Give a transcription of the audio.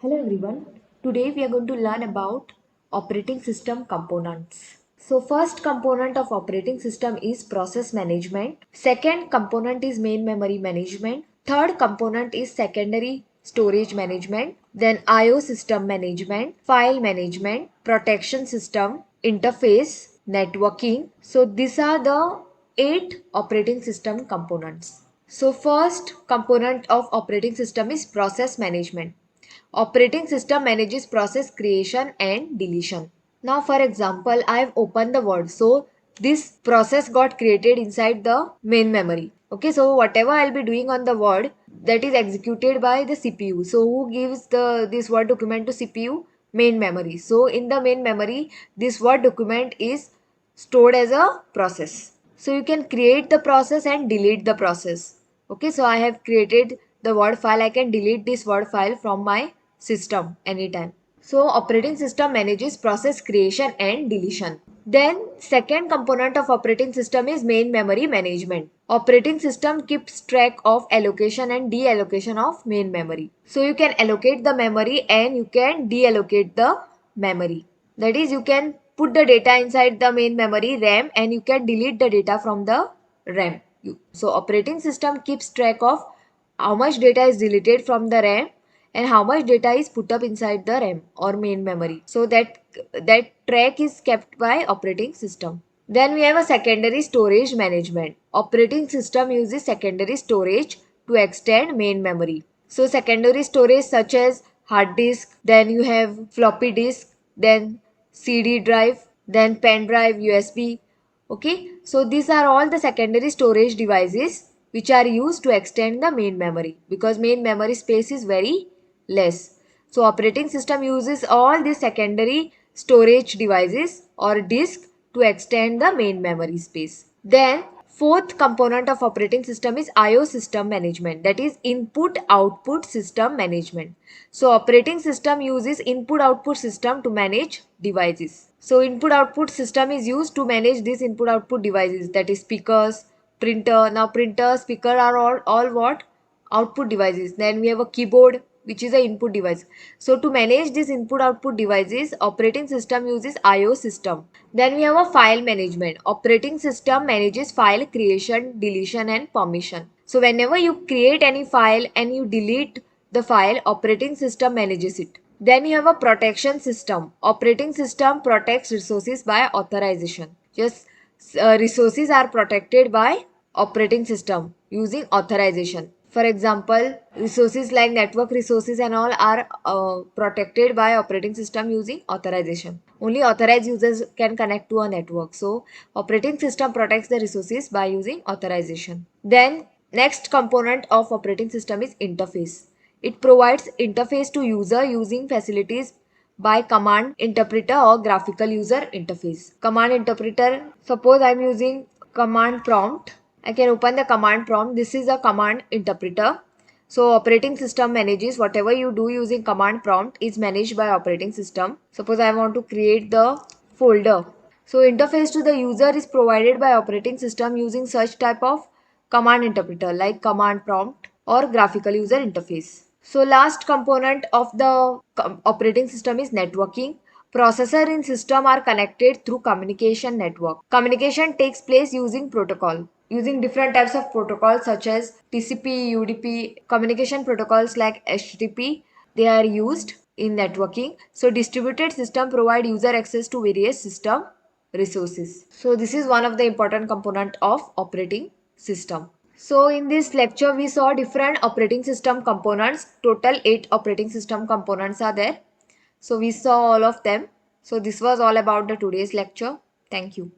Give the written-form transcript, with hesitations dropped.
Hello everyone. Today we are going to learn about operating system components. So first component of operating system is process management. Second component is main memory management. Third component is secondary storage management. Then IO system management, file management, protection system, interface, networking. So these are the 8 operating system components. So first component of operating system is process management. Operating system manages process creation and deletion. Now for example, I have opened the Word. So this process got created inside the main memory. Okay, so whatever I'll be doing on the Word, that is executed by the CPU. So who gives this Word document to CPU? Main memory. So in the main memory, this Word document is stored as a process. So you can create the process and delete the process. Okay, so I have created the Word file. I can delete this Word file from my system anytime. So operating system manages process creation and deletion. Then second component of operating system is main memory management. Operating system keeps track of allocation and deallocation of main memory. So you can allocate the memory and you can deallocate the memory. That is, you can put the data inside the main memory RAM and you can delete the data from the RAM. So operating system keeps track of how much data is deleted from the RAM and how much data is put up inside the RAM or main memory. So that track is kept by operating system. Then we have a secondary storage management. Operating system uses secondary storage to extend main memory. So secondary storage such as hard disk, then you have floppy disk, then CD drive, then pen drive, USB. Okay, so these are all the secondary storage devices which are used to extend the main memory because main memory space is very less. So operating system uses all these secondary storage devices or disk to extend the main memory space. Then fourth component of operating system is IO system management, that is input output system management. So operating system uses input output system to manage devices. So input output system is used to manage these input output devices, that is speakers, printer. Now printer, speaker are all what? Output devices. Then we have a keyboard which is a input device. So to manage these input output devices, operating system uses IO system. Then we have a file management. Operating system manages file creation, deletion and permission. So whenever you create any file and you delete the file, operating system manages it. Then you have a protection system. Operating system protects resources by authorization. Just resources are protected by operating system using authorization. For example, resources like network resources and all are protected by operating system using authorization. Only authorized users can connect to a network. So operating system protects the resources by using authorization. Then next component of operating system is interface. It provides interface to user using facilities by command interpreter or graphical user interface. Command interpreter, suppose I am using command prompt. I can open the command prompt. This is a command interpreter. So operating system manages whatever you do using command prompt is managed by operating system. Suppose I want to create the folder. So interface to the user is provided by operating system using such type of command interpreter like command prompt or graphical user interface. So last component of the operating system is networking. Processor in system are connected through communication network. Communication takes place using protocol. Using different types of protocols such as TCP, UDP, communication protocols like HTTP, they are used in networking. So distributed system provide user access to various system resources. So this is one of the important component of operating system. So in this lecture we saw different operating system components. Total 8 operating system components are there. So we saw all of them. So this was all about the today's lecture. Thank you.